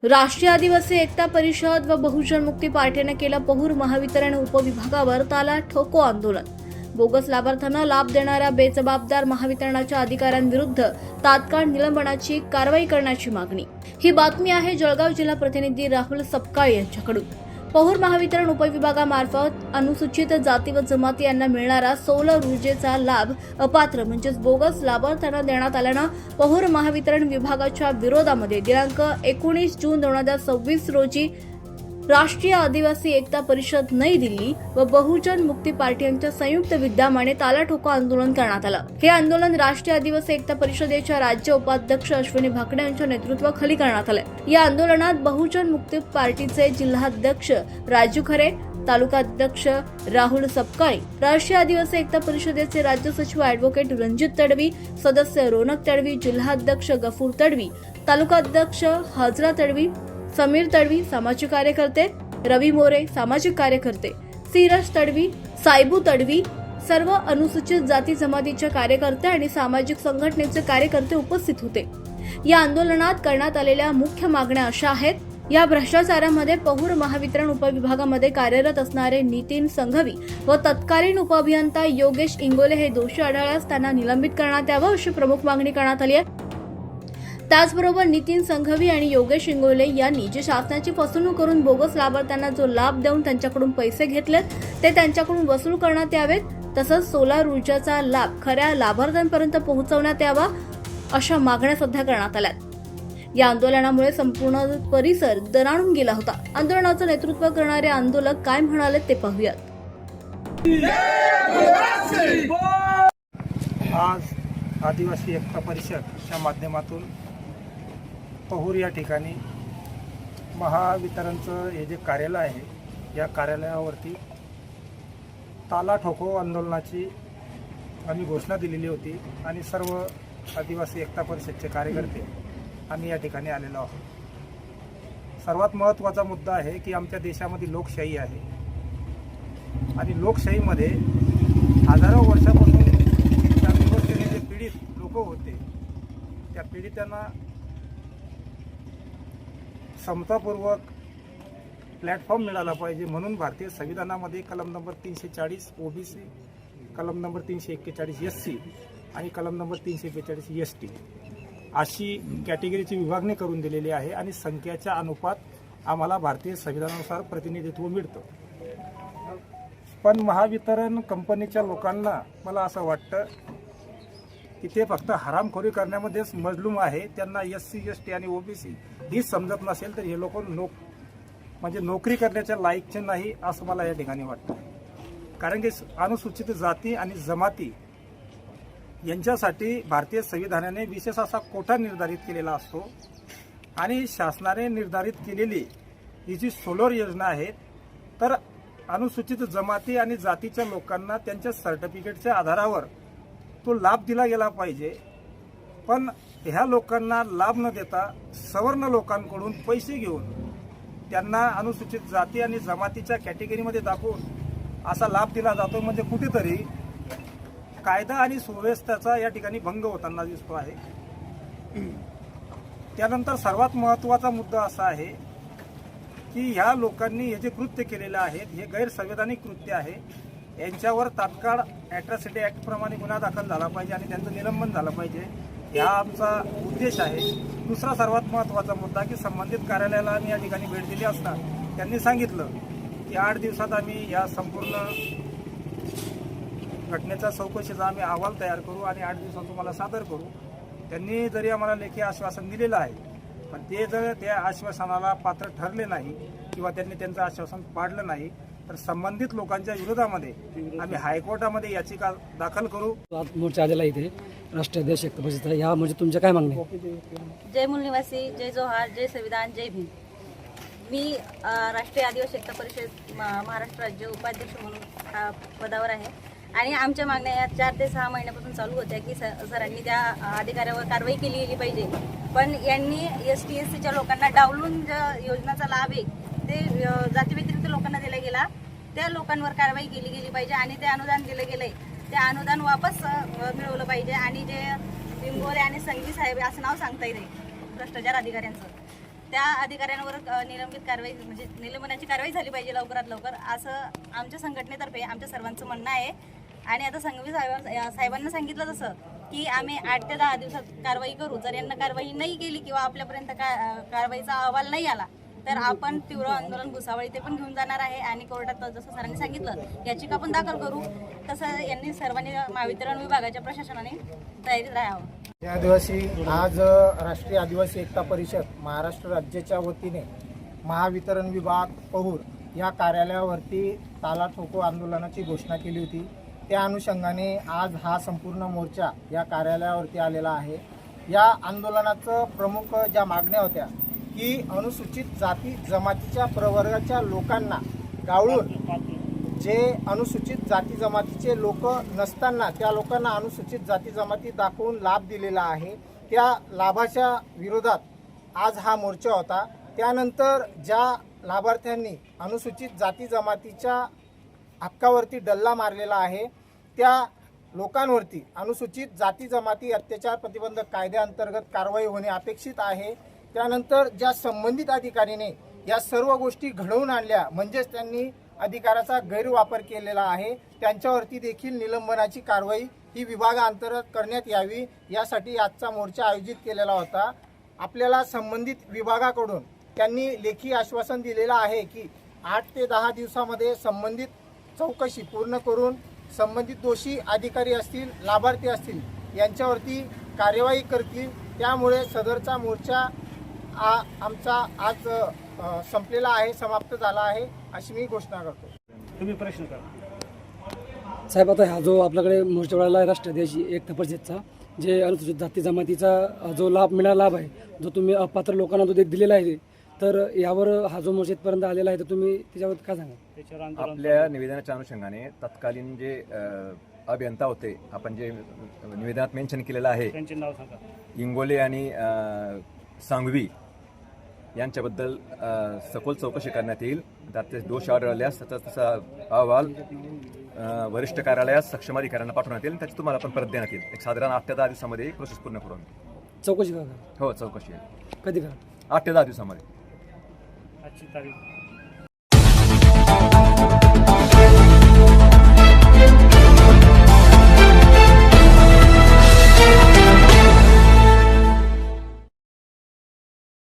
राष्ट्रीय आदिवासी एकता परिषद व बहुजन मुक्ती पार्टीने केलं पहूर महावितरण उपविभागावर ताला ठोको आंदोलन। बोगस लाभार्थ्यांना लाभ देणाऱ्या बेजबाबदार महावितरणाच्या अधिकाऱ्यांविरुद्ध तात्काळ निलंबनाची कारवाई करण्याची मागणी। ही बातमी आहे जळगाव जिल्हा प्रतिनिधी राहुल सपकाळ यांच्याकडून। पहूर महावितरण उपविभागामार्फत अनुसूचित जाती व जमाती यांना मिळणारा सौर ऊर्जेचा लाभ अपात्र म्हणजेच बोगस लाभार्थ्यांना देण्यात आल्यानं पहूर महावितरण विभागाच्या विरोधामध्ये दिनांक 19 जून 2026 रोजी राष्ट्रीय आदिवासी एकता परिषद नई दिल्ली व बहुजन मुक्ती पार्टी यांच्या संयुक्त विद्यमाने ताला ठोको आंदोलन करण्यात आलं। हे आंदोलन राष्ट्रीय आदिवासी एकता परिषदेच्या राज्य उपाध्यक्ष अश्विनी भाकरे यांच्या नेतृत्वाखाली करण्यात आले। या आंदोलनात बहुजन मुक्ती पार्टीचे जिल्हाध्यक्ष राजू खरे, तालुकाध्यक्ष राहुल सपकाळी, राष्ट्रीय आदिवासी एकता परिषदेचे राज्य सचिव ॲडव्होकेट रणजित तडवी, सदस्य रोनक तडवी, जिल्हाध्यक्ष गफूर तडवी, तालुकाध्यक्ष हाजरा तडवी, समीर तडवी, सामाजिक कार्यकर्ते रवी मोरे, सामाजिक कार्यकर्ते सीरज तडवी, सायबू तडवी, सर्व अनुसूचित जाती जमातीचे कार्यकर्ते आणि सामाजिक संघटनेचे कार्यकर्ते उपस्थित होते। या आंदोलनात करण्यात आलेल्या मुख्य मागण्या अशा आहेत। या भ्रष्टाचारामध्ये पहूर महावितरण उपविभागामध्ये कार्यरत असणारे नितीन संघवी व तत्कालीन उपअभियंता योगेश इंगोले हे दोषी आढळल्यास त्यांना निलंबित करण्यात यावं अशी प्रमुख मागणी करण्यात आली आहे। त्याचबरोबर नितीन संघवी आणि योगेश इंगोले यांनी जी शासनाची फसवणूक करून बोगस लाभार्थ्यांना जो लाभ देऊन त्यांच्याकडून पैसे घेतलेत ते त्यांच्याकडून वसूल करण्यात यावेत। तसंच सोलार ऊर्जाचा लाभ खऱ्या लाभार्थ्यांपर्यंत पोहोचवण्यात यावा अशा मागण्या सध्या करण्यात आल्यात। या आंदोलनामुळे संपूर्ण परिसर दणाणून गेला होता। आंदोलनाचं नेतृत्व करणारे आंदोलक काय म्हणाले ते पाहूयात। आज आदिवासी एकता परिषदच्या माध्यमातून पहूर या ठिकाणी महावितरणचं हे जे कार्यालय आहे या कार्यालयावरती ताला ठोको आंदोलनाची आम्ही घोषणा दिलेली होती आणि सर्व आदिवासी एकता परिषदचे कार्यकर्ते आम्ही या ठिकाणी आलेलो आहोत। सर्वात महत्त्वाचा मुद्दा आहे की आमच्या देशामध्ये लोकशाही आहे आणि लोकशाहीमध्ये हजारो वर्षापासून त्या व्यवस्थेने जे पीडित लोक होते त्या पीडितांना समतापूर्वक प्लॅटफॉर्म मिळाला पाहिजे म्हणून भारतीय संविधानामध्ये कलम नंबर 340 ओबीसी, कलम नंबर 341 एससी आणि कलम नंबर 342 एसटी अशी कॅटेगरीची विभागणी करून दिलेली आहे आणि संख्येच्या अनुपात आम्हाला भारतीय संविधानानुसार प्रतिनिधित्व मिळतं। पण महावितरण कंपनीच्या लोकांना मला असं वाटतं की ते फक्त हरामखोरी करण्यामध्येच मजलूम आहे। त्यांना एससी एसटी आणि ओबीसी ही समजत नसेल तर हे लोक म्हणजे नोकरी करण्याच्या लायकचे नाही असं मला या ठिकाणी वाटतं। कारण की अनुसूचित जाती आणि जमाती यांच्यासाठी भारतीय संविधानाने विशेष असा कोटा निर्धारित केलेला असतो आणि शासनाने निर्धारित केलेली ही जी सोलर योजना आहे तर अनुसूचित जमाती आणि जातीच्या लोकांना त्यांच्या सर्टिफिकेटच्या आधारावर तो लाभ दिला गेला पाहिजे। पण ह्या लोकांना लाभ न देता सवर्ण लोकांकडून पैसे घेऊन त्यांना अनुसूचित जाती आणि जमातीच्या कॅटेगरीमध्ये दाखवून असा लाभ दिला जातो म्हणजे कुठेतरी कायदा आणि सुव्यवस्थेचा या ठिकाणी भंग होताना दिसतो आहे। त्यानंतर सर्वात महत्त्वाचा मुद्दा असा आहे की ह्या लोकांनी हे जे कृत्य केलेलं आहे हे गैरसंवैधानिक कृत्य आहे। यांच्यावर तात्काळ ॲट्रॉसिटी ॲक्ट प्रमाणे गुन्हा दाखल झाला पाहिजे आणि त्यांचं निलंबन झालं पाहिजे हा आमचा उद्देश आहे। दुसरा सर्वात महत्त्वाचा मुद्दा की संबंधित कार्यालयाला आम्ही या ठिकाणी भेट दिली असता त्यांनी सांगितलं की 8 दिवसात आम्ही या संपूर्ण घटनेचा चौकशीचा आम्ही अहवाल तयार करू आणि 8 दिवसात तुम्हाला सादर करू। त्यांनी जरी आम्हाला लेखी आश्वासन दिलेलं आहे पण ते जर त्या आश्वासनाला पात्र ठरले नाही किंवा त्यांनी त्यांचं आश्वासन पाळलं नाही तर संबंधित लोकांच्या विरोधामध्ये आम्ही हायकोर्टामध्ये याचिका दाखल करू। मोर्चा आलेला इथे राष्ट्रीय आदिवासी एकता परिषद या म्हणजे तुमच्या काय मागणी? जय मूल निवासी, जय जोहार, जय संविधान, जय भीम। मी राष्ट्रीय आदिवासी एकता परिषद महाराष्ट्र राज्य उपाध्यक्ष म्हणून पदावर आहे आणि आमच्या मागण्या या 4 ते 6 महिन्यापासून चालू होत्या की सरांनी त्या अधिकाऱ्यावर कारवाई केली गेली पाहिजे। पण यांनी एसटी एससीच्या लोकांना डावलून ज्या योजनेचा लाभ आहे ते जातीव्यतिरिक्त लोकांना दिला गेला त्या लोकांवर कारवाई केली गेली पाहिजे आणि ते अनुदान दिलं गेलंय ते अनुदान वापस मिळवलं पाहिजे आणि जे बिंगोरे आणि संघी साहेब असं नाव सांगता येईल भ्रष्टाचार अधिकाऱ्यांचं त्या अधिकाऱ्यांवर निलंबित कारवाई म्हणजे निलंबनाची कारवाई झाली पाहिजे लवकरात लवकर, असं आमच्या संघटनेतर्फे आमच्या सर्वांचं म्हणणं आहे. आणि आता संघवी साहेबांना सांगितलं तसं की आम्ही 8 ते 10 दिवसात कारवाई करू. जर यांना कारवाई नाही केली किंवा आपल्यापर्यंत कारवाईचा अहवाल नाही आला तर आपण तीव्र आंदोलन भुसावळ ते पण घेऊन जाणार आहे. आणि कोर्टात जसं सरांनी सांगितलं याचिका पण दाखल करू. तसं यांनी सर्वांनी महावितरण विभागाच्या प्रशासनाने तयारीत राहावं. या आदिवासी आज राष्ट्रीय आदिवासी एकता परिषद महाराष्ट्र राज्याच्या वतीने महावितरण विभाग पहूर या कार्यालयावरती ताला ठोको आंदोलनाची घोषणा केली होती. त्या अनुषंगाने आज हा संपूर्ण मोर्चा या कार्यालयावरती आलेला आहे. या आंदोलनाचं प्रमुख ज्या मागण्या होत्या की अनुसूचित जाती जमातीच्या प्रवर्गाच्या लोकांना गावळून जे अनुसूचित जाती जमातीचे लोक नसताना त्या लोकांना अनुसूचित जाती जमाती दाखवून लाभ दिलेला आहे, त्या लाभाच्या विरोधात आज हा मोर्चा होता. त्यानंतर ज्या लाभार्थ्यांनी अनुसूचित जाती जमातीच्या हक्कावरती डल्ला मारलेला आहे त्या लोकांवरती अनुसूचित जाती जमाती अत्याचार प्रतिबंधक कायद्याअंतर्गत कारवाई होणे अपेक्षित आहे. त्यानंतर ज्या संबंधित अधिकारीने या सर्व गोष्टी घडवून आणल्या म्हणजेच त्यांनी अधिकाराचा गैरवापर केलेला आहे त्यांच्यावरती देखील निलंबनाची कारवाई ही विभागाअंतर्गत करण्यात यावी यासाठी आजचा मोर्चा आयोजित केलेला होता. आपल्याला संबंधित विभागाकडून त्यांनी लेखी आश्वासन दिलेलं आहे की 8 ते 10 दिवसामध्ये संबंधित चौकशी पूर्ण करून संबंधित दोषी अधिकारी असतील लाभार्थी असतील यांच्यावरती कार्यवाही करतील. त्यामुळे सदरचा मोर्चा आमचा आज संपलेला आहे, समाप्त झाला आहे अशी मी घोषणा करतो. तुम्ही प्रश्न करा साहेब, आता हा जो आपल्याकडे मोर्चा वळाला आहे राष्ट्रवादी एकता परिषदचा, जे अनुसूचित जाती जमातीचा जो लाभ आहे जो तुम्ही अपात्र लोकांना जो दिलेला आहे, तर यावर हा जो मोर्चा इथपर्यंत आलेला आहे तर तुम्ही त्याच्यावर काय सांगा? आपल्या निवेदनाच्या अनुषंगाने तत्कालीन जे अभियंता होते आपण जे निवेदनात मेन्शन केलेलं आहे त्यांचे नाव सांगा. इंगोले आणि सांगवी यांच्याबद्दल सखोल चौकशी करण्यात येईल. त्यात दोष आढळल्यास तसा अहवाल वरिष्ठ कार्यालयास सक्षम अधिकाऱ्यांना पाठवण्यात येईल. त्याची तुम्हाला पण परत देण्यात येईल. एक साधारण 8 ते 10 दिवसामध्ये प्रोसेस पूर्ण करून. चौकशी करा. हो, चौकशी आहे. कधी करा? 8 ते 10 दिवसामध्ये. आजची तारीख